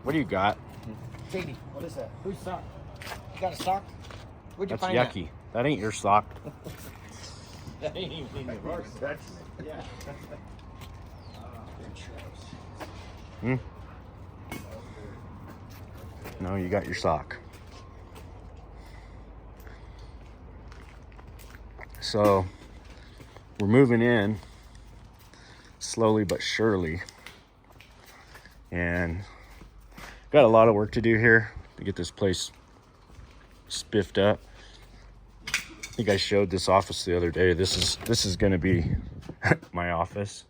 What do you got? Katie, what is that? Whose sock? You got a sock? Where'd you That's find yucky. That ain't your sock. that? That ain't even in your touching it. Yeah. Hmm? No, you got your sock. So we're moving in slowly but surely, and got a lot of work to do here to get this place spiffed up. I think I showed this office the other day. This is going to be my office.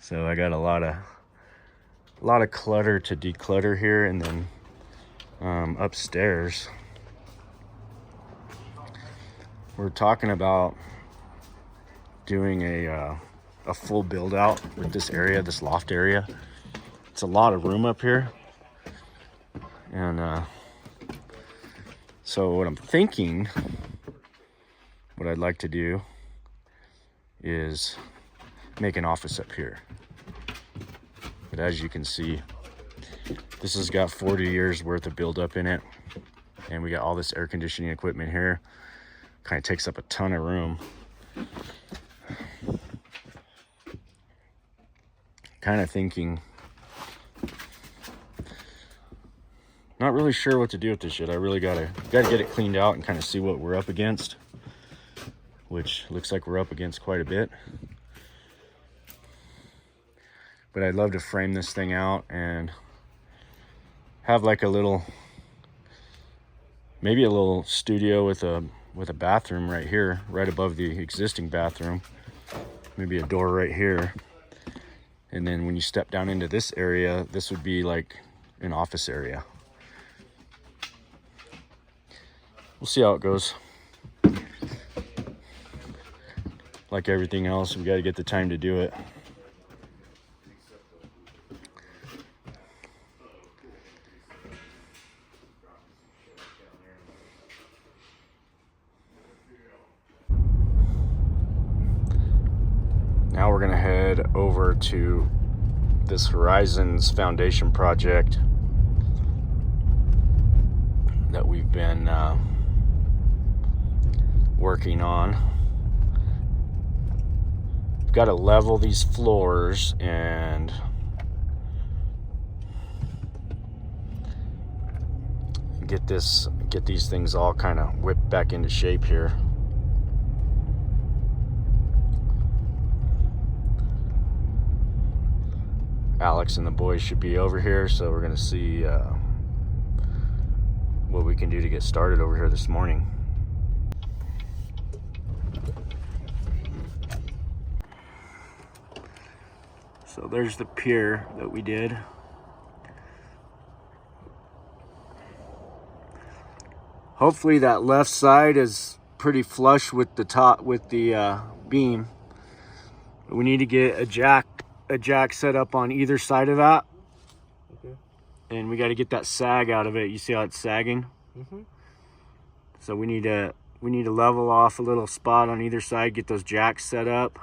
So I got a lot of clutter to declutter here, and then upstairs we're talking about doing a full build out with this area, this loft area. It's a lot of room up here, and so what I'm thinking, what I'd like to do is make an office up here. But as you can see, this has got 40 years worth of buildup in it, and we got all this air conditioning equipment here. Kind of takes up a ton of room. Kind of thinking, not really sure what to do with this shit. I really gotta get it cleaned out and kind of see what we're up against, which looks like we're up against quite a bit. But I'd love to frame this thing out and have like a little, maybe a little studio with a bathroom right here, right above the existing bathroom. Maybe a door right here. And then when you step down into this area, this would be like an office area. We'll see how it goes. Like everything else, we got to get the time to do it. Now we're gonna head over to this Horizons Foundation project that we've been working on. We've got to level these floors and get these things all kind of whipped back into shape here. Alex and the boys should be over here, so we're gonna see what we can do to get started over here this morning. So there's the pier that we did. Hopefully that left side is pretty flush with the top, with the beam. We need to get a jack set up on either side of that. Okay. And we got to get that sag out of it. You see how it's sagging? Mm-hmm. So we need to level off a little spot on either side, get those jacks set up,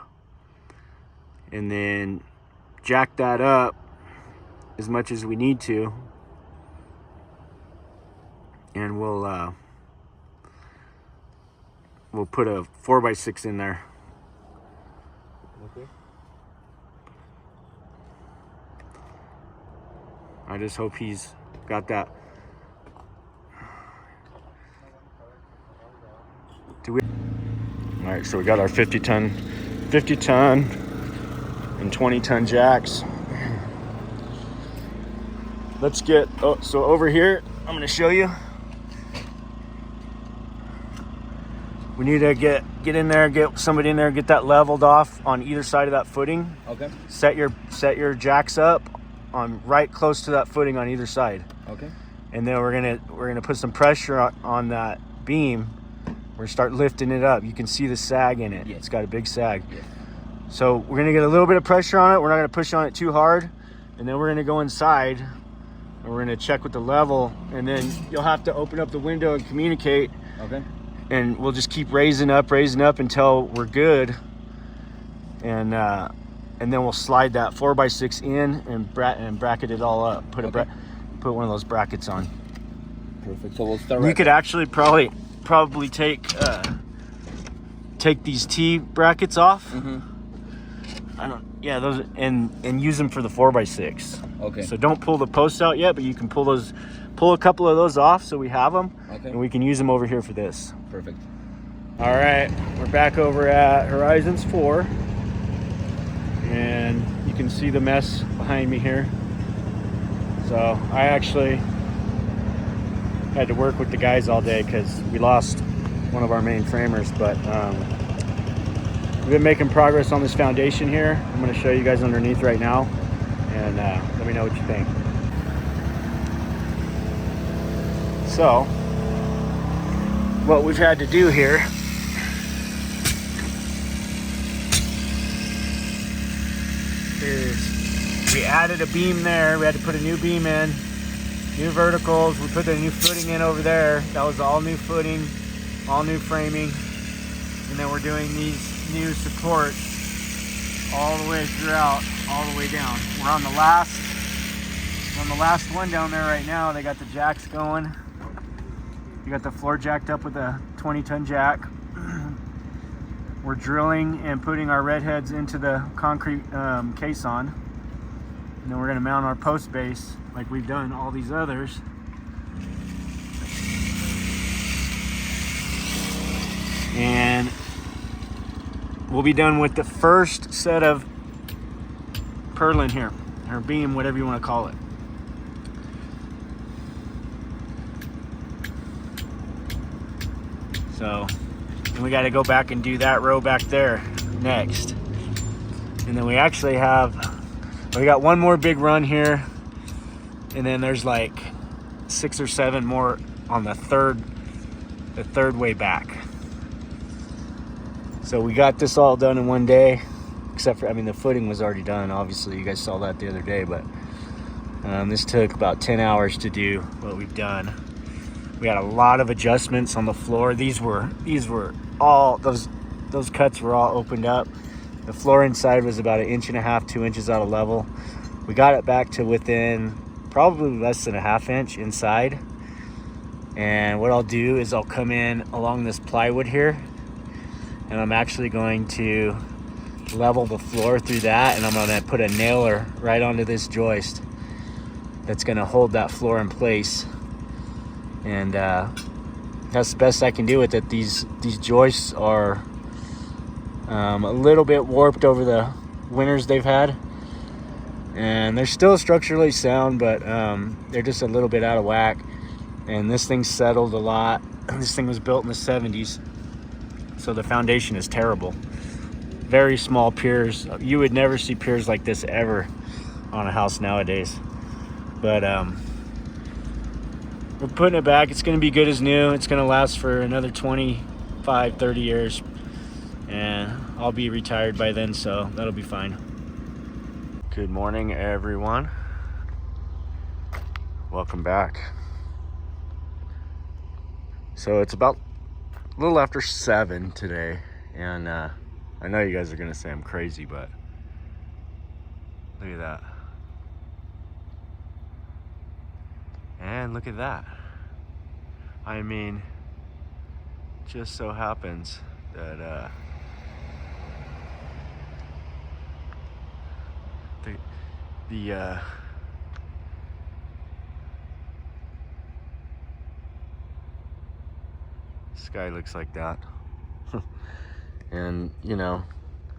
and then jack that up as much as we need to, and we'll put a 4x6 in there. Okay. I just hope he's got that. All right, so we got our 50 ton and 20 ton jacks. Let's get, so over here, I'm gonna show you. We need to get in there, get somebody in there, get that leveled off on either side of that footing. Okay. Set your jacks up on right close to that footing on either side. Okay. And then we're gonna put some pressure on that beam. We're gonna start lifting it up. You can see the sag in it. Yeah. It's got a big sag. Yeah. So we're gonna get a little bit of pressure on it. We're not gonna push on it too hard. And then we're gonna go inside and we're gonna check with the level. And then you'll have to open up the window and communicate. Okay. And we'll just keep raising up until we're good. And then we'll slide that 4x6 in and bracket it all up. put one of those brackets on. Perfect. So we'll start. You could actually probably take these T brackets off. Yeah, those, and use them for the 4x6. Okay. So don't pull the posts out yet, but you can pull a couple of those off so we have them. Okay. And we can use them over here for this. Perfect. All right, we're back over at Horizons 4, and you can see the mess behind me here. So I actually had to work with the guys all day because we lost one of our main framers, but we've been making progress on this foundation here. I'm going to show you guys underneath right now, and let me know what you think. So what we've had to do here is we added a beam there. We had to put a new beam in, new verticals. We put the new footing in over there. That was all new footing, all new framing. And then we're doing these new supports all the way throughout, all the way down. We're on the last one down there right now. They got the jacks going. You got the floor jacked up with a 20-ton jack. We're drilling and putting our red heads into the concrete caisson. And then we're gonna mount our post base like we've done all these others. And we'll be done with the first set of purlin here, or beam, whatever you wanna call it. So, and we got to go back and do that row back there next. And then we actually we got one more big run here, and then there's like 6 or 7 more on the third way back. So we got this all done in one day, except for, I mean, the footing was already done. Obviously, you guys saw that the other day, but this took about 10 hours to do what we've done. We had a lot of adjustments on the floor. These were all, those cuts were all opened up. The floor inside was about 1.5 inches, 2 inches out of level. We got it back to within probably less than a 1/2 inch inside. And what I'll do is I'll come in along this plywood here, and I'm actually going to level the floor through that, and I'm gonna put a nailer right onto this joist that's gonna hold that floor in place. And that's the best I can do with it. These joists are a little bit warped over the winters they've had, and they're still structurally sound, but they're just a little bit out of whack. And this thing settled a lot. This thing was built in the 70s, so the foundation is terrible. Very small piers. You would never see piers like this ever on a house nowadays. But we're putting it back. It's going to be good as new. It's going to last for another 25, 30 years. And I'll be retired by then, so that'll be fine. Good morning, everyone. Welcome back. So it's about a little after 7 today. And I know you guys are going to say I'm crazy, but look at that. And look at that. I mean, just so happens that the sky looks like that. And, you know,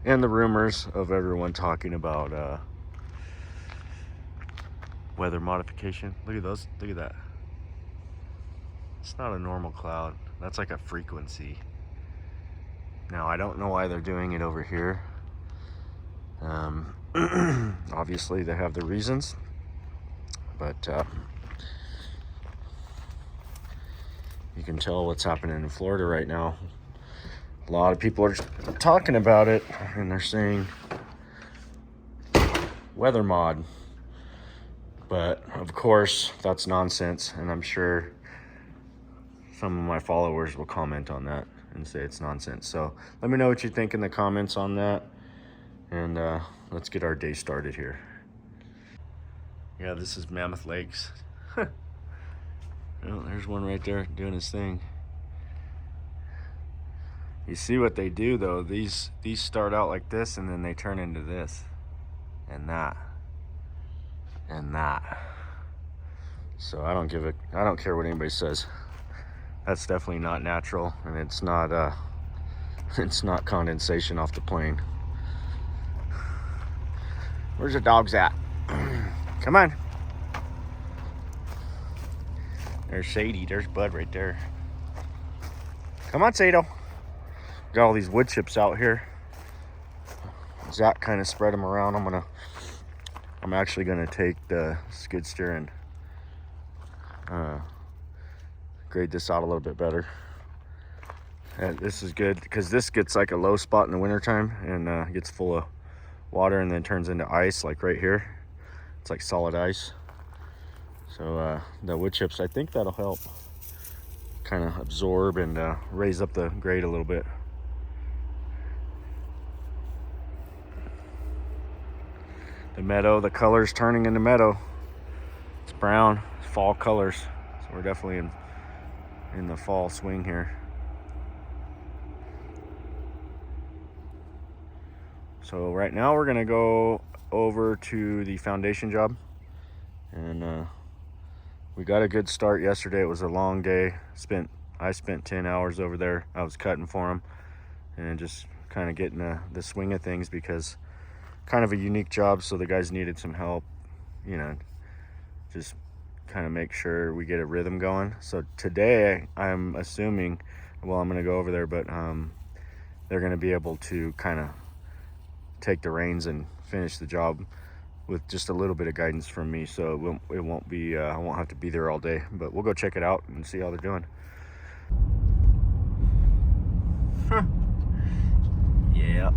and the rumors of everyone talking about weather modification. Look at those. Look at that. It's not a normal cloud. That's like a frequency. Now, I don't know why they're doing it over here. Obviously, they have their reasons. But you can tell what's happening in Florida right now. A lot of people are talking about it, and they're saying weather mod. But of course, that's nonsense, and I'm sure some of my followers will comment on that and say it's nonsense. So let me know what you think in the comments on that, and let's get our day started here. Yeah, this is Mammoth Lakes. Oh, there's one right there doing his thing. You see what they do though? These start out like this and then they turn into this and that and that. So I don't care what anybody says. That's definitely not natural, and it's not condensation off the plane. Where's the dogs at? Come on. There's Sadie, there's Bud right there. Come on, Sado. Got all these wood chips out here. Zach kind of spread them around. I'm actually gonna take the skid steer and grade this out a little bit better. And this is good because this gets like a low spot in the wintertime and gets full of water and then turns into ice, like right here. It's like solid ice. So the wood chips, I think that'll help kind of absorb and raise up the grade a little bit. The meadow, the color's turning into meadow. It's brown, fall colors. So we're definitely in the fall swing here. So right now we're gonna go over to the foundation job, and we got a good start yesterday. It was a long day. I spent 10 hours over there. I was cutting for them and just kind of getting the swing of things, because kind of a unique job, so the guys needed some help, you know, just kind of make sure we get a rhythm going. So today I'm assuming, well, I'm going to go over there, but they're going to be able to kind of take the reins and finish the job with just a little bit of guidance from me. So it won't be I won't have to be there all day, but we'll go check it out and see how they're doing. Yeah.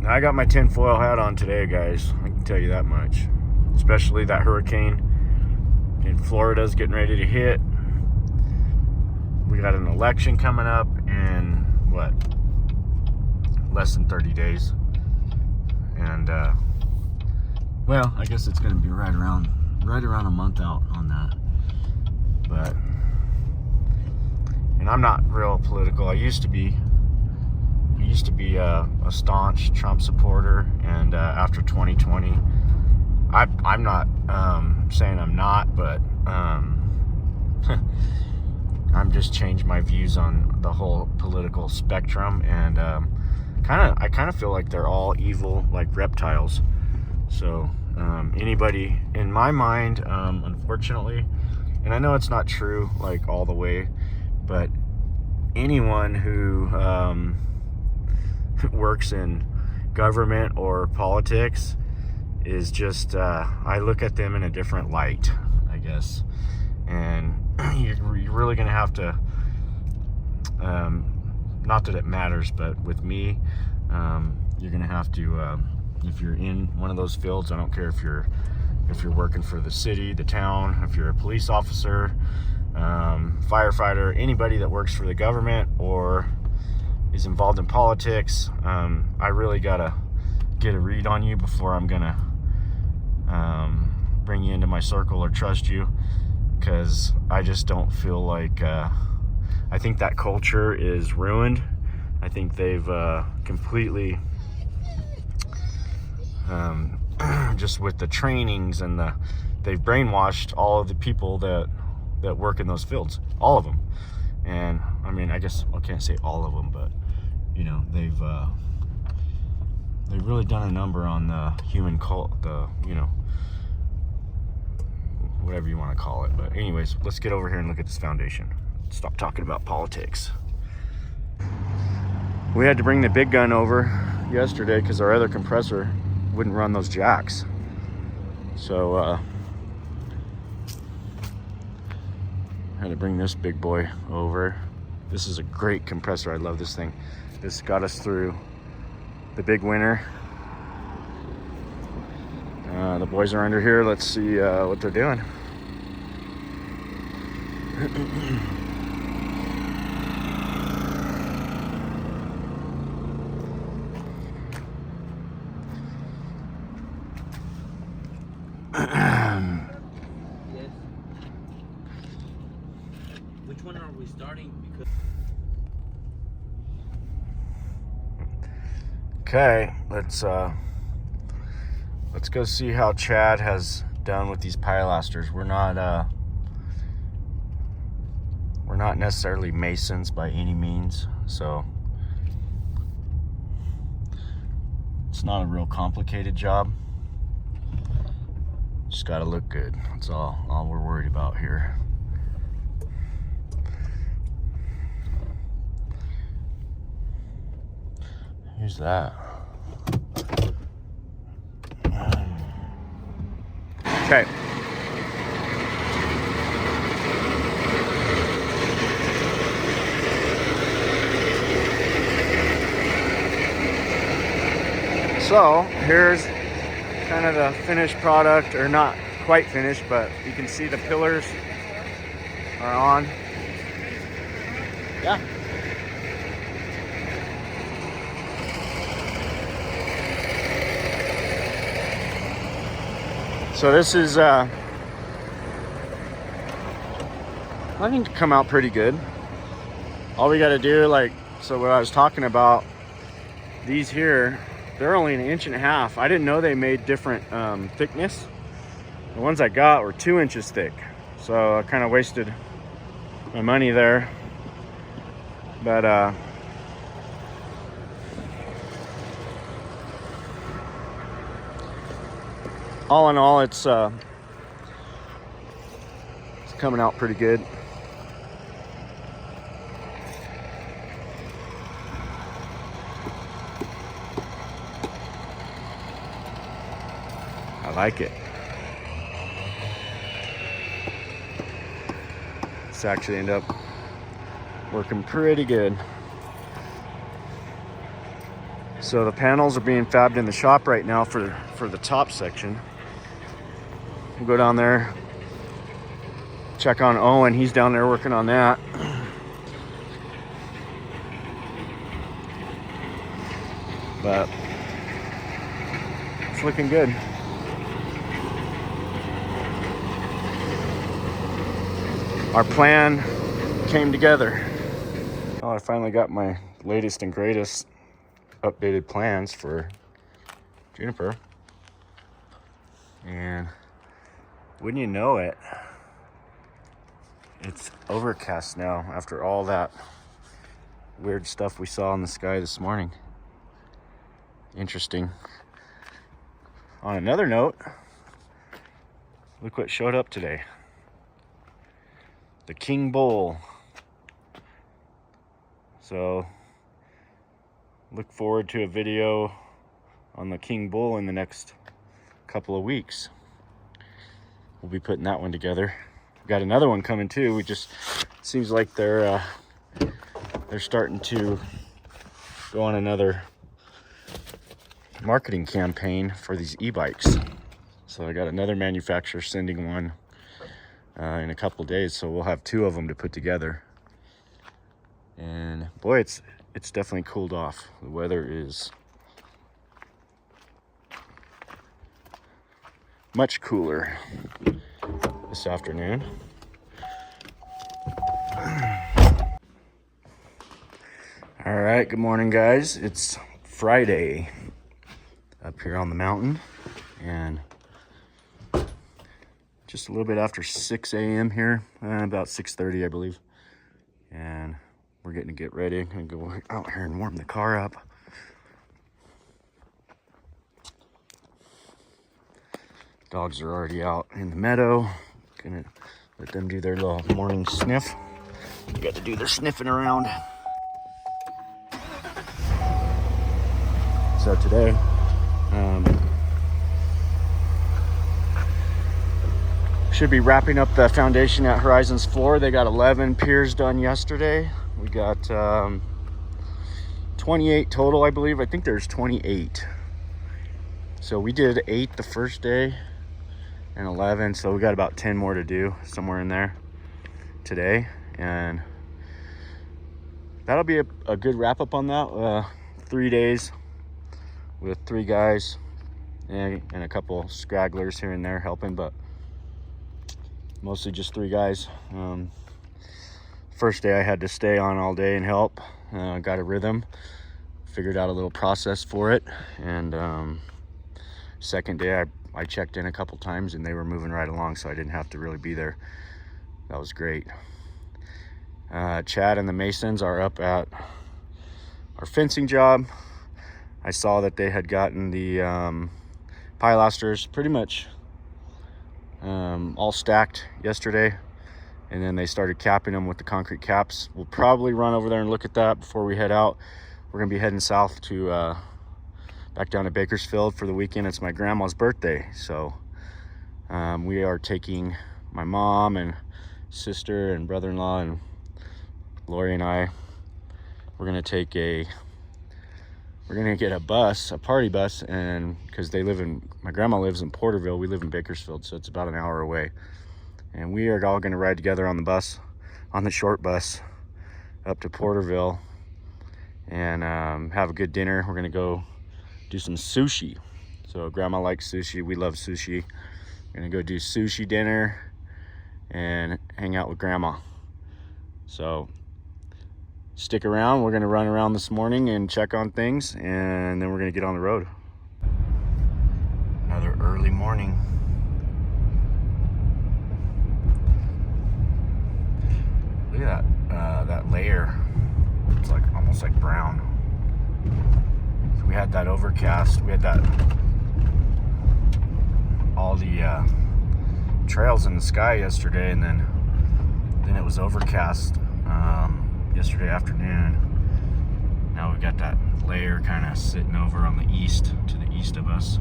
I got my tinfoil hat on today, guys. I can tell you that much. Especially that hurricane in Florida's getting ready to hit. We got an election coming up in what? Less than 30 days. And well, I guess it's going to be right around a month out on that. But and I'm not real political. I used to be a staunch Trump supporter, and after 2020, I'm not saying I'm not, but I'm just changed my views on the whole political spectrum, and I kind of feel like they're all evil, like reptiles. So anybody, in my mind, unfortunately, and I know it's not true like all the way, but anyone who works in government or politics is just I look at them in a different light, I guess. And you're really gonna have to not that it matters, but with me, you're gonna have to if you're in one of those fields, I don't care if you're working for the city, the town, if you're a police officer, firefighter, anybody that works for the government or is involved in politics, I really gotta get a read on you before I'm gonna bring you into my circle or trust you, because I just don't feel like I think that culture is ruined. I think they've completely just with the trainings and they've brainwashed all of the people that work in those fields, all of them. And I mean, I guess I can't say all of them, but you know, they've really done a number on the human you know, whatever you want to call it. But anyways, let's get over here and look at this foundation. Stop talking about politics. We had to bring the big gun over yesterday because our other compressor wouldn't run those jacks. So had to bring this big boy over. This is a great compressor. I love this thing. This got us through the big winter. The boys are under here. Let's see what they're doing. which one are we starting? Because Okay, let's go see how Chad has done with these pilasters. We're not necessarily masons by any means, so it's not a real complicated job. Just gotta look good. That's all we're worried about here. Who's that? Okay. So here's kind of the finished product, or not quite finished, but you can see the pillars are on. Yeah. So this is, I think, to come out pretty good. All we got to do, like, so what I was talking about, these here, they're only 1.5 inches. I didn't know they made different thickness. The ones I got were 2 inches thick. So I kind of wasted my money there. But all in all, it's coming out pretty good. I like it. It's actually ended up working pretty good. So the panels are being fabbed in the shop right now for the top section. We'll go down there, check on Owen. He's down there working on that. But it's looking good. Our plan came together. Oh, I finally got my latest and greatest updated plans for Juniper. And wouldn't you know it, it's overcast now after all that weird stuff we saw in the sky this morning. Interesting. On another note, look what showed up today. The king bull. So look forward to a video on the king bull in the next couple of weeks. We'll be putting that one together. We've got another one coming too. We just, seems like they're starting to go on another marketing campaign for these e-bikes. So I got another manufacturer sending one in a couple days, so we'll have 2 of them to put together. And boy, it's definitely cooled off. The weather is much cooler this afternoon. All right, good morning, guys. It's Friday up here on the mountain, and just a little bit after 6 a.m. here, about 6:30, I believe. And we're getting to get ready. I'm gonna go out here and warm the car up. Dogs are already out in the meadow. Gonna let them do their little morning sniff. They got to do their sniffing around. So today, should be wrapping up the foundation at Horizon's floor. They got 11 piers done yesterday. We got 28 total, I believe. I think there's 28. So we did 8 the first day and 11. So we got about 10 more to do, somewhere in there today. And that'll be a good wrap up on that. 3 days with 3 guys and a couple stragglers here and there helping, but mostly just 3 guys. First day I had to stay on all day and help. Got a rhythm, figured out a little process for it, and second day I checked in a couple times and they were moving right along, so I didn't have to really be there. That was great. Chad and the Masons are up at our fencing job. I saw that they had gotten the pilasters pretty much all stacked yesterday, and then they started capping them with the concrete caps. We'll probably run over there and look at that before we head out. We're gonna be heading south to back down to Bakersfield for the weekend. It's my grandma's birthday, so we are taking my mom and sister and brother-in-law and Lori and I. We're gonna get a bus, a party bus, and because my grandma lives in Porterville, we live in Bakersfield, so it's about an hour away. And we are all gonna ride together on the bus, on the short bus, up to Porterville and have a good dinner. We're gonna go do some sushi. So grandma likes sushi, we love sushi. We're gonna go do sushi dinner and hang out with grandma. So stick around. We're gonna run around this morning and check on things, and then we're gonna get on the road. Another early morning. Look at that layer. It's like almost like brown. So we had that overcast. We had all the trails in the sky yesterday, and then it was overcast yesterday afternoon. Now we got that layer kind of sitting over on the east, to the east of us.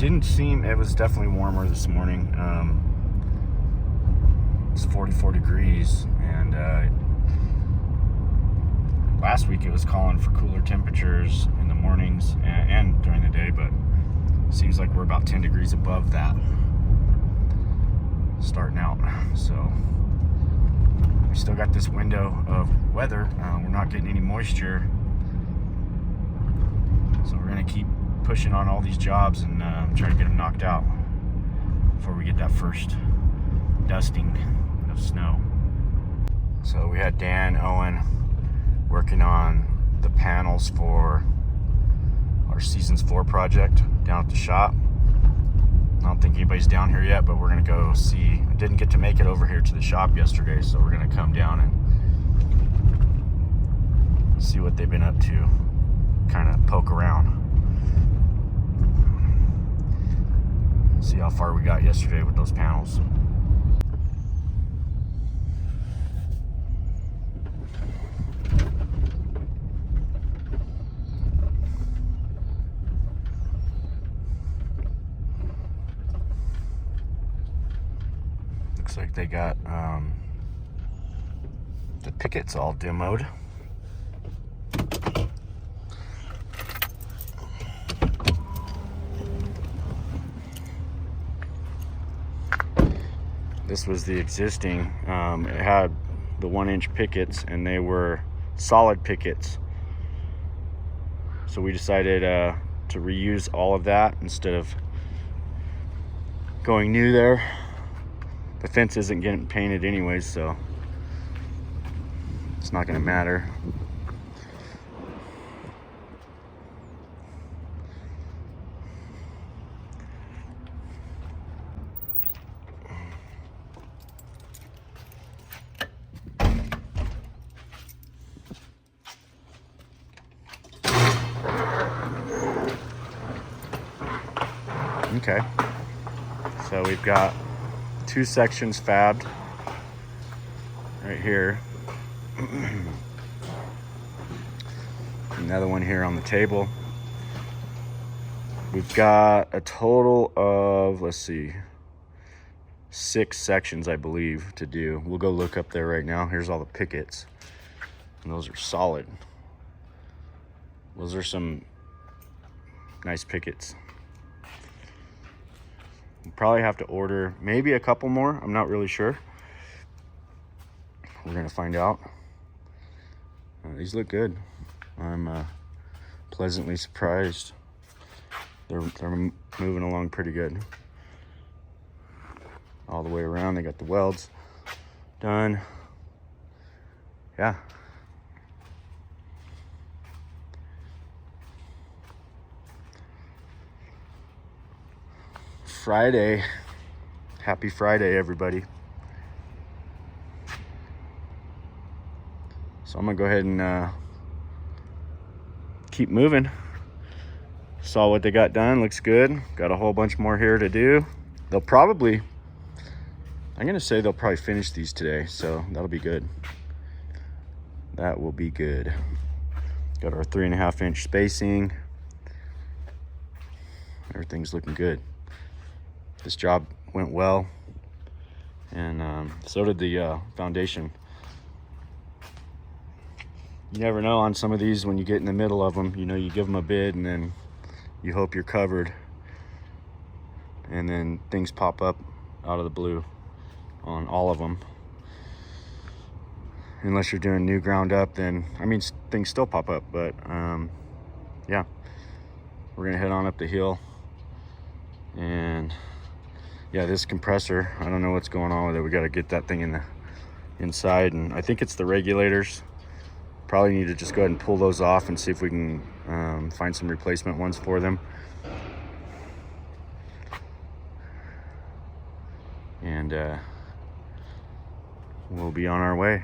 It was definitely warmer this morning. It's 44 degrees, and last week it was calling for cooler temperatures in the mornings and during the day, but it seems like we're about 10 degrees above that starting out. So we still got this window of weather. We're not getting any moisture, so we're gonna keep pushing on all these jobs and try to get them knocked out before we get that first dusting of snow. So we had Dan Owen working on the panels for our Seasons 4 project down at the shop. I don't think anybody's down here yet, but we're gonna go see. I didn't get to make it over here to the shop yesterday, so we're gonna come down and see what they've been up to, kind of poke around, see how far we got yesterday with those panels. Looks like they got the pickets all demoed. This was the existing. It had the 1-inch pickets, and they were solid pickets. So we decided to reuse all of that instead of going new there. The fence isn't getting painted anyways, so it's not gonna matter. Okay, so we've got 2 sections fabbed right here. Another one here on the table. We've got a total of, let's see, 6 sections, I believe, to do. We'll go look up there right now. Here's all the pickets, and those are solid. Those are some nice pickets. We'll probably have to order maybe a couple more. I'm not really sure. We're gonna find out. These look good. I'm pleasantly surprised. They're moving along pretty good. all the way around. They got the welds done. Yeah. Friday. Happy Friday, everybody. So I'm gonna go ahead and keep moving. Saw what they got done, looks good. Got a whole bunch more here to do. They'll probably, I'm gonna say they'll probably finish these today, so that'll be good. That will be good. Got our 3.5 inch spacing. Everything's looking good. This job went well, and so did the foundation. You never know on some of these when you get in the middle of them. You know, you give them a bid and then you hope you're covered, and then things pop up out of the blue on all of them. Unless you're doing new ground up, then I mean things still pop up, but yeah, we're gonna head on up the hill. And yeah, this compressor, I don't know what's going on with it. We got to get that thing in the inside, and I think it's the regulators. Probably need to just go ahead and pull those off and see if we can find some replacement ones for them. And we'll be on our way.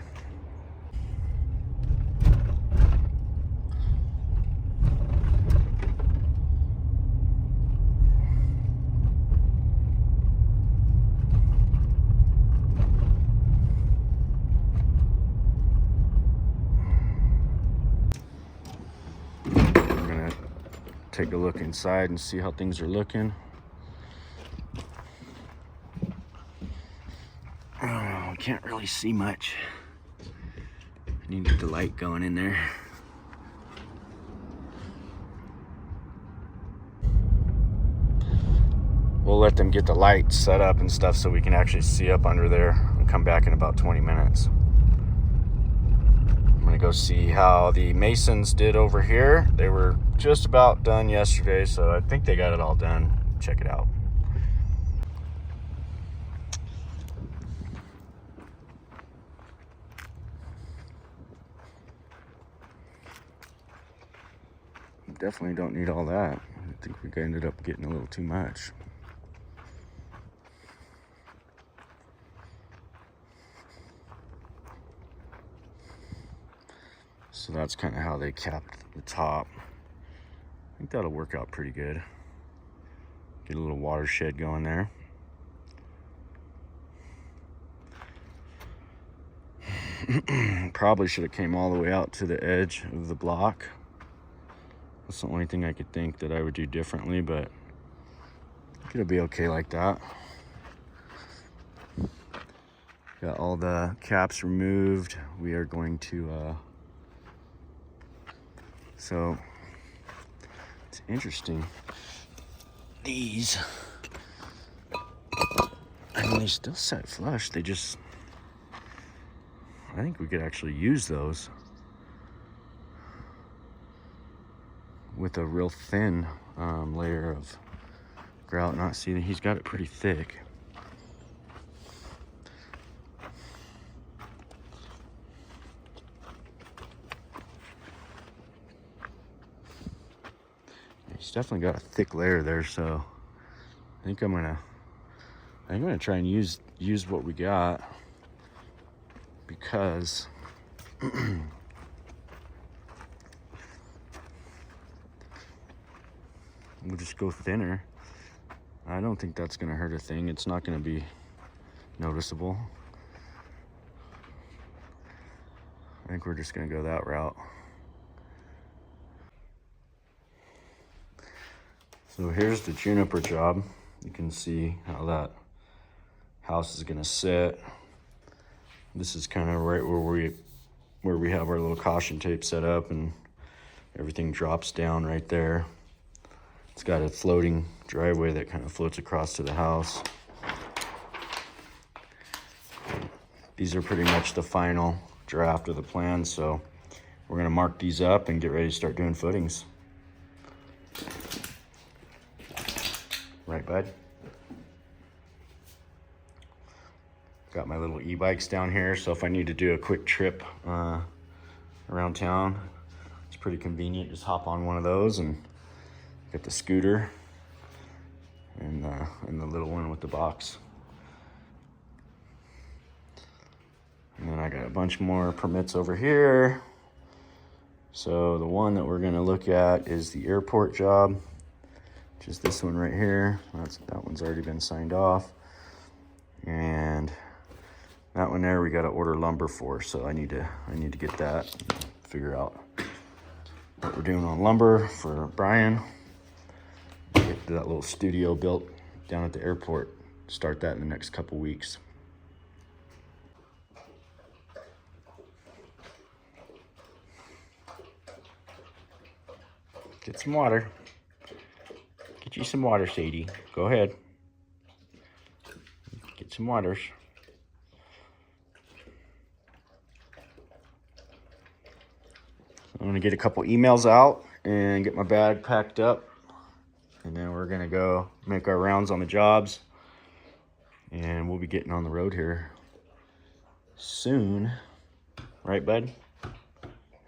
Take a look inside and see how things are looking. Oh, can't really see much. I need the light going in there. We'll let them get the light set up and stuff so we can actually see up under there, and come back in about 20 minutes. I'm gonna go see how the masons did over here. They were just about done yesterday, so I think they got it all done. Check it out. Definitely don't need all that. I think we ended up getting a little too much. So that's kind of how they capped the top. I think that'll work out pretty good. Get a little watershed going there. Probably should have came all the way out to the edge of the block. That's the only thing I could think that I would do differently, but I think it'll be okay like that. Got all the caps removed. We are going to so it's interesting. These, I mean, they still set flush. They just, I think we could actually use those with a real thin layer of grout. Not see that he's got it pretty thick. He's definitely got a thick layer there, so I think I'm gonna try and use what we got, because we'll just go thinner. I don't think that's gonna hurt a thing. It's not gonna be noticeable. I think we're just gonna go that route. So here's the juniper job. You can see how that house is gonna sit. This is kind of right where we have our little caution tape set up, and everything drops down right there. It's got a floating driveway that kind of floats across to the house. These are pretty much the final draft of the plan, so we're gonna mark these up and get ready to start doing footings. Right, bud? Got my little e-bikes down here, so if I need to do a quick trip around town, it's pretty convenient. Just hop on one of those and get the scooter and the little one with the box. And then I got a bunch more permits over here. So the one that we're gonna look at is the airport job, which is this one right here. That one's already been signed off. And that one there we gotta order lumber for, so I need to get that, figure out what we're doing on lumber for Brian. Get that little studio built down at the airport. Start that in the next couple weeks. Get some water. Get you some water, Sadie. Go ahead. Get some waters. I'm gonna get a couple emails out and get my bag packed up. And then we're gonna go make our rounds on the jobs. And we'll be getting on the road here soon. Right, bud?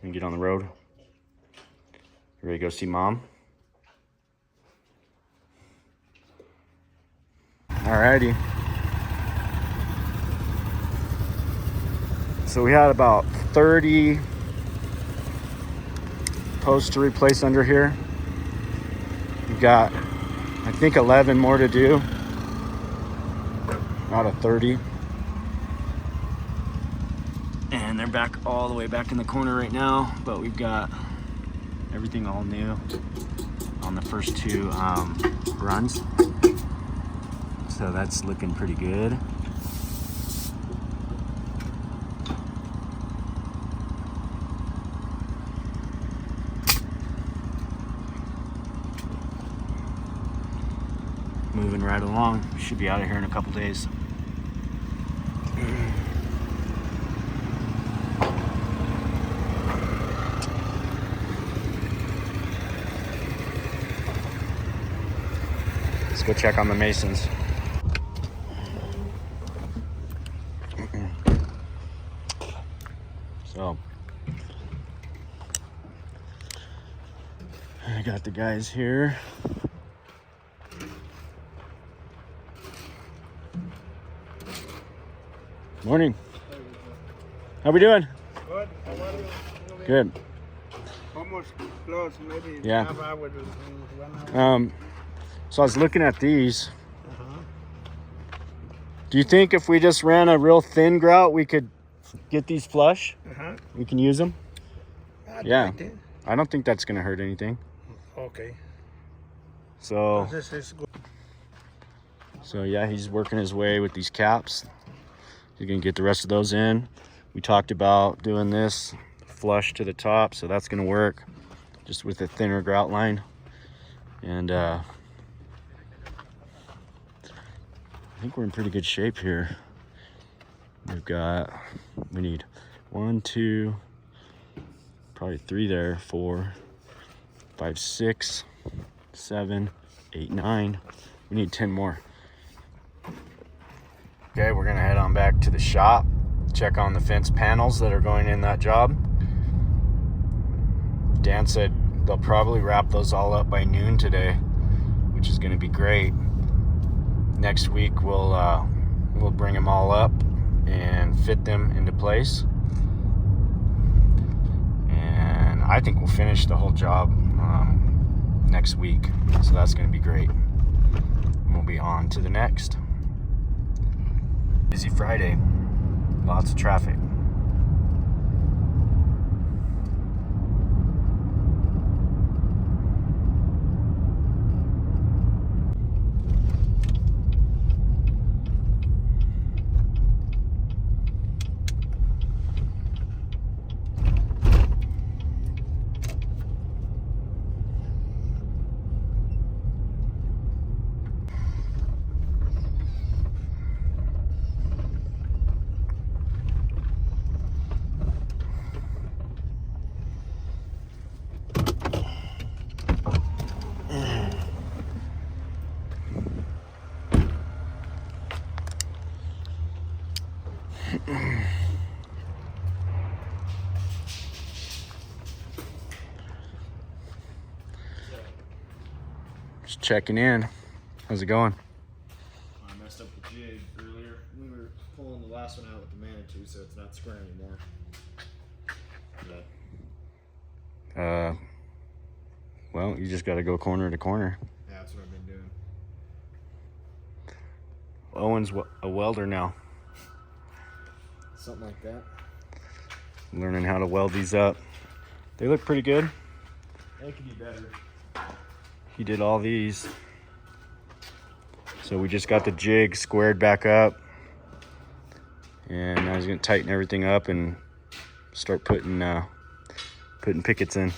And get on the road. You ready to go see Mom? Alrighty. So we had about 30 posts to replace under here. We've got, I think, 11 more to do out of 30. And they're back all the way back in the corner right now, but we've got everything all new on the first two runs. So that's looking pretty good. Moving right along. Should be out of here in a couple days. Let's go check on the masons. So I got the guys here. Morning. How we doing? Good. How are you? Good. Almost close, maybe Yeah. half hour to 1 hour. So I was looking at these. Do you think if we just ran a real thin grout, we could get these flush? We can use them? Yeah. I don't think that's gonna hurt anything. Okay. So This is good. Yeah, he's working his way with these caps. He's gonna get the rest of those in. We talked about doing this flush to the top, so that's gonna work just with a thinner grout line. And I think we're in pretty good shape here. We need 1, 2, probably 3 there, 4, 5, 6, 7, 8, 9. We need 10 more. Okay, we're gonna head on back to the shop, check on the fence panels that are going in that job. Dan said they'll probably wrap those all up by noon today, which is gonna be great. Next week we'll bring them all up and fit them into place. And I think we'll finish the whole job next week. So that's gonna be great. And we'll be on to the next. Busy Friday, lots of traffic. Just checking in. How's it going? I messed up the jig earlier. We were pulling the last one out with the Manitou, so it's not square anymore. But, Well, you just got to go corner to corner. yeah, that's what I've been doing. Owen's a welder now. Something like that. Learning how to weld these up. They look pretty good. They could be better. He did all these. So we just got the jig squared back up. And now he's going to tighten everything up and start putting pickets in.